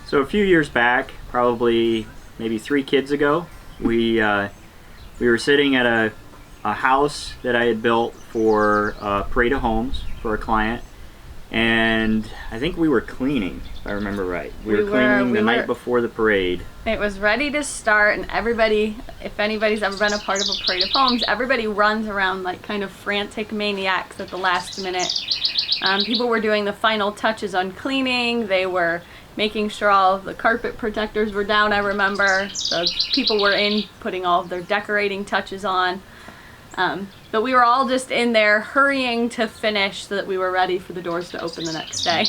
So a few years back, probably maybe 3 kids ago, we were sitting at a house that I had built for Parade of Homes for a client, and I think we were cleaning, if I remember right. We were cleaning the night before the parade. It was ready to start, and everybody, if anybody's ever been a part of a Parade of Homes, everybody runs around like kind of frantic maniacs at the last minute. People were doing the final touches on cleaning. They were making sure all of the carpet protectors were down, I remember. The people were in putting all of their decorating touches on. But we were all just in there hurrying to finish so that we were ready for the doors to open the next day.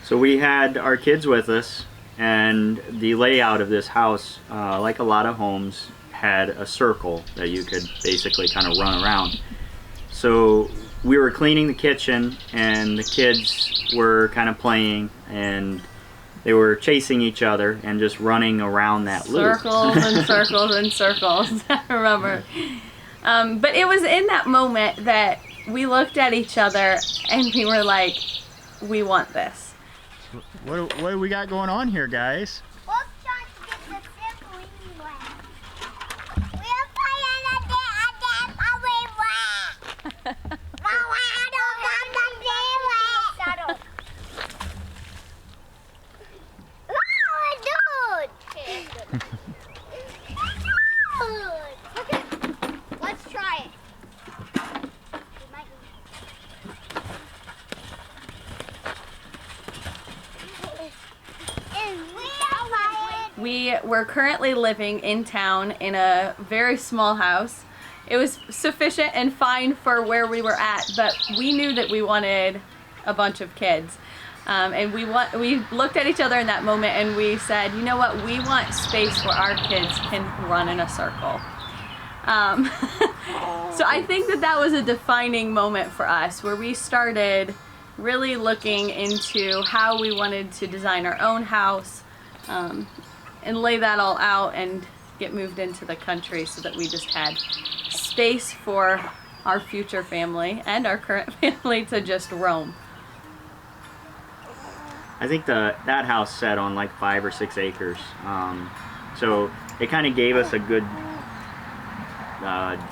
So we had our kids with us, and the layout of this house, like a lot of homes, had a circle that you could basically kind of run around. So we were cleaning the kitchen, and the kids were kind of playing, and they were chasing each other and just running around that loop. Circles and circles and circles, I remember. But it was in that moment that we looked at each other and we were like, we want this. What do we got going on here, guys? We're trying to get the circle anyway. We're playing a dance everywhere. Mama, I don't want the dance. Oh, dude. Okay, let's try it. We were currently living in town in a very small house. It was sufficient and fine for where we were at, but we knew that we wanted a bunch of kids. And we looked at each other in that moment and we said, you know what, we want space where our kids can run in a circle. So I think that was a defining moment for us, where we started really looking into how we wanted to design our own house, and lay that all out and get moved into the country so that we just had space for our future family and our current family to just roam. I think that house sat on like 5 or 6 acres. So it kind of gave us a good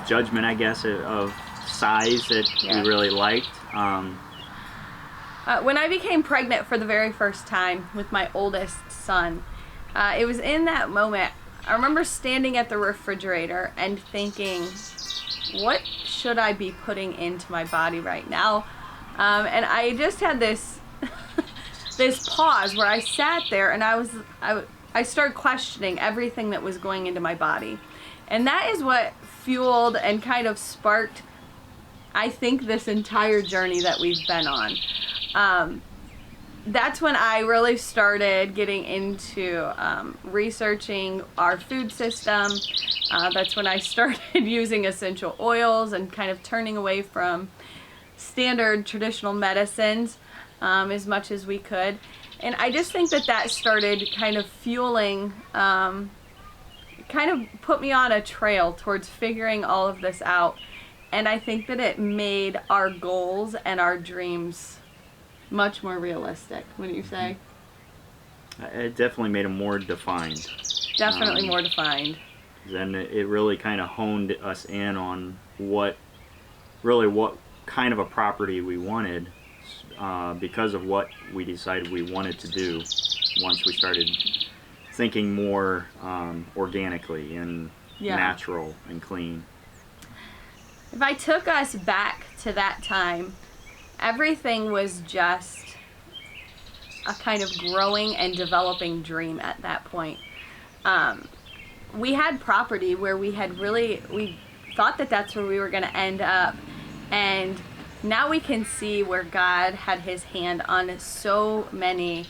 judgment, I guess, of size that we really liked. When I became pregnant for the very first time with my oldest son, it was in that moment, I remember standing at the refrigerator and thinking, what should I be putting into my body right now? And I just had this this pause where I sat there and I started questioning everything that was going into my body. And that is what fueled and kind of sparked, I think, this entire journey that we've been on. That's when I really started getting into researching our food system. That's when I started using essential oils and kind of turning away from standard traditional medicines as much as we could. And I just think that started kind of fueling, kind of put me on a trail towards figuring all of this out. And I think that it made our goals and our dreams much more realistic, wouldn't you say? It definitely made them more defined. Definitely more defined. Then it really kind of honed us in on what kind of a property we wanted, because of what we decided we wanted to do once we started thinking more organically and natural and clean. If I took us back to that time, everything was just a kind of growing and developing dream at that point. We had property where we thought that that's where we were going to end up, and now we can see where God had his hand on so many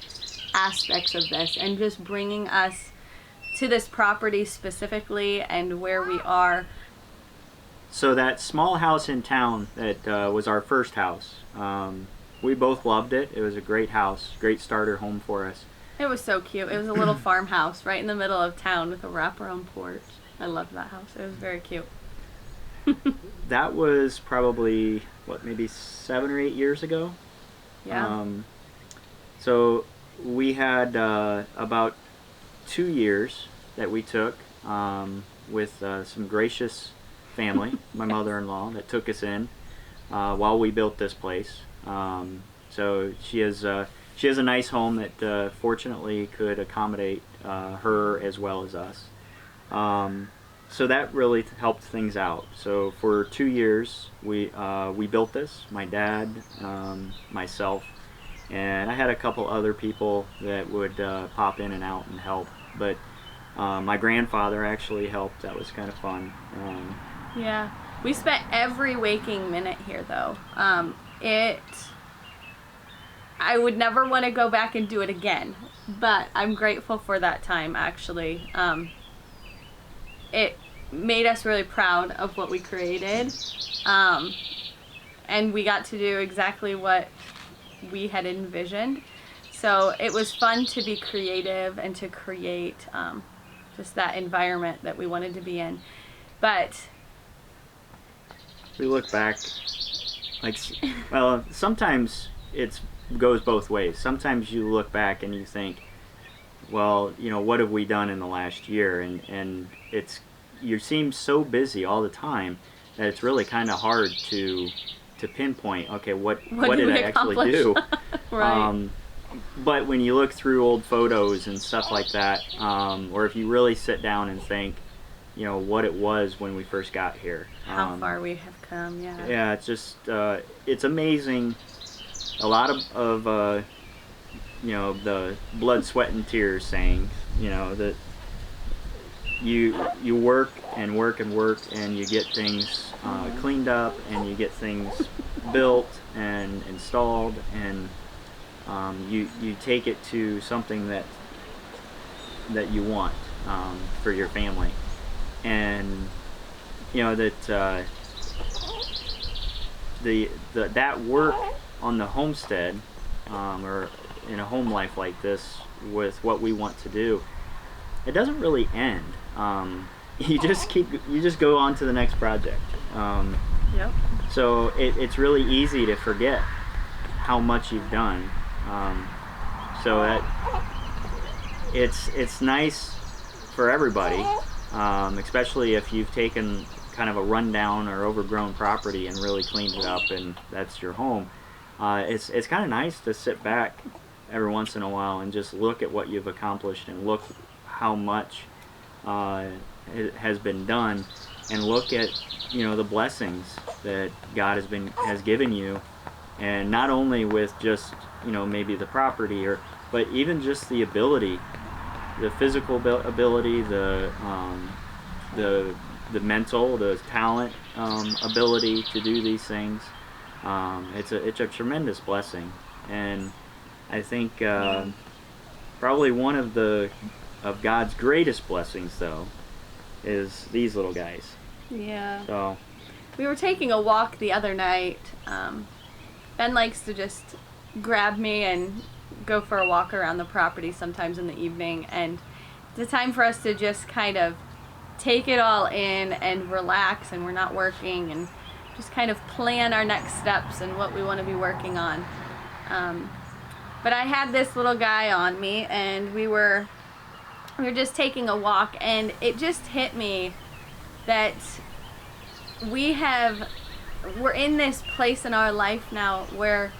aspects of this and just bringing us to this property specifically and where we are. So that small house in town that was our first house, we both loved it. It was a great house, great starter home for us. It was so cute. It was a little farmhouse right in the middle of town with a wraparound porch. I loved that house. It was very cute. That was probably, maybe 7 or 8 years ago? Yeah. So we had about 2 years that we took with some gracious family, my mother-in-law, that took us in while we built this place. So she has a nice home that fortunately could accommodate her as well as us. So that really helped things out. So for 2 years we built this, my dad, myself, and I had a couple other people that would pop in and out and help, but my grandfather actually helped. That was kind of fun. Yeah, we spent every waking minute here though. I would never want to go back and do it again, but I'm grateful for that time actually. It made us really proud of what we created, and we got to do exactly what we had envisioned. So it was fun to be creative and to create just that environment that we wanted to be in. But we look back, like, well, sometimes it goes both ways. Sometimes you look back and you think, well, you know, what have we done in the last year? And you seem so busy all the time that it's really kind of hard to pinpoint, okay, what did I actually do? Right. But when you look through old photos and stuff like that, or if you really sit down and think, you know, what it was when we first got here. How far we have come, yeah. Yeah, it's just, it's amazing. A lot of you know, the blood, sweat, and tears saying, you know, that you work and work and work and you get things cleaned up and you get things built and installed, and you take it to something that you want for your family. And you know that that work on the homestead or in a home life like this with what we want to do, it doesn't really end. You just go on to the next project. Yep. So it's really easy to forget how much you've done. So that it's nice for everybody, especially if you've taken kind of a rundown or overgrown property and really cleaned it up and that's your home. It's kind of nice to sit back every once in a while and just look at what you've accomplished and look how much has been done, and look at, you know, the blessings that God has given you, and not only with just, you know, maybe the property, but even just the ability, the physical ability, the mental, the talent, ability to do these things. It's a tremendous blessing, and I think probably one of God's greatest blessings, though, is these little guys. Yeah. So we were taking a walk the other night. Ben likes to just grab me and go for a walk around the property sometimes in the evening, and it's a time for us to just kind of take it all in and relax, and we're not working, and just kind of plan our next steps and what we want to be working on. But I had this little guy on me, and we were just taking a walk, and it just hit me that we're in this place in our life now where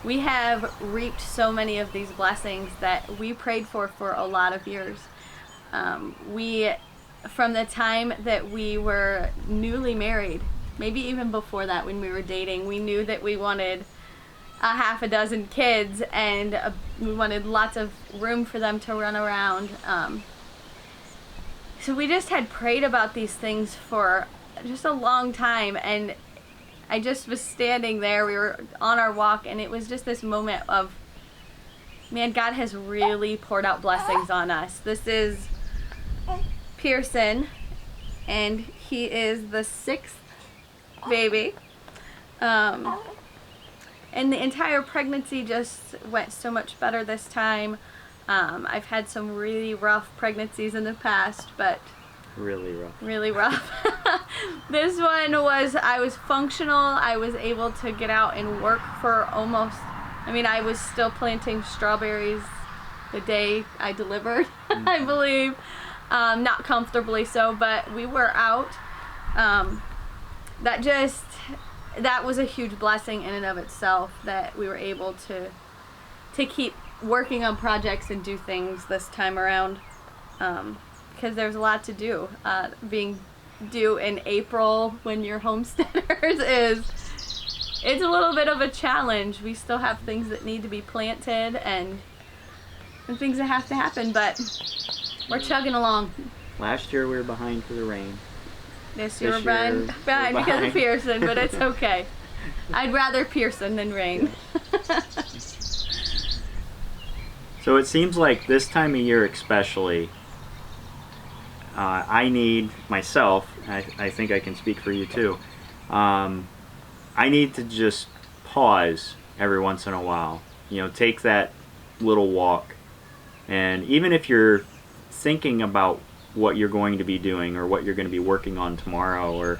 we have reaped so many of these blessings that we prayed for a lot of years. From the time that we were newly married, maybe even before that, when we were dating, we knew that we wanted a half a dozen kids, and we wanted lots of room for them to run around. So we just had prayed about these things for just a long time, and I just was standing there, we were on our walk, and it was just this moment of, man, God has really poured out blessings on us. This is Pierson, and he is the 6th baby. And the entire pregnancy just went so much better this time. I've had some really rough pregnancies in the past, but really rough. Really rough. This one I was functional. I was able to get out and work for almost I mean, I was still planting strawberries the day I delivered, I believe. Not comfortably so, but we were out. That was a huge blessing in and of itself, that we were able to keep working on projects and do things this time around, because there's a lot to do. Being due in April when you're homesteaders it's a little bit of a challenge. We still have things that need to be planted and things that have to happen, but we're chugging along. Last year we were behind for the rain. This year we're we're behind because of behind. Pierson, but it's okay. I'd rather Pierson than rain. So it seems like this time of year especially, I need myself, I think I can speak for you too, I need to just pause every once in a while. Take that little walk. And even if you're thinking about what you're going to be doing or what you're going to be working on tomorrow, or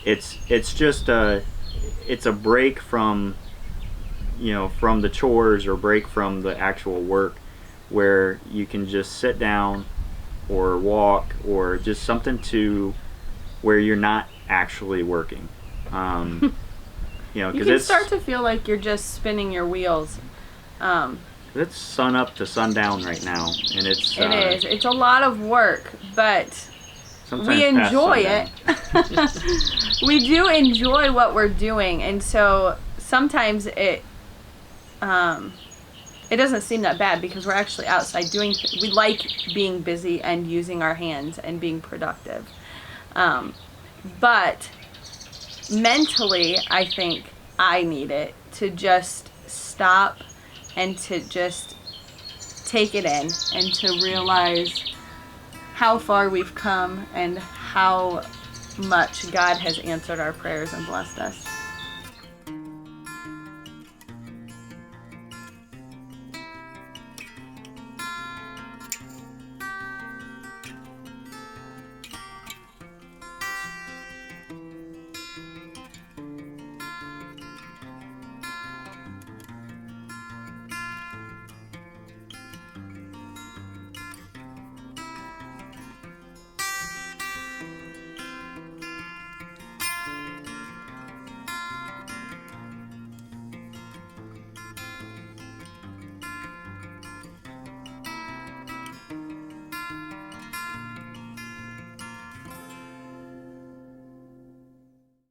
it's just a break from from the chores, or break from the actual work, where you can just sit down or walk, or just something to where you're not actually working. You can start to feel like you're just spinning your wheels. It's sun up to sundown right now, and it is. It's a lot of work, but we enjoy it. We do enjoy what we're doing, and so sometimes it doesn't seem that bad because we're actually outside doing. We like being busy and using our hands and being productive, but mentally, I think I need it to just stop and to just take it in and to realize how far we've come and how much God has answered our prayers and blessed us.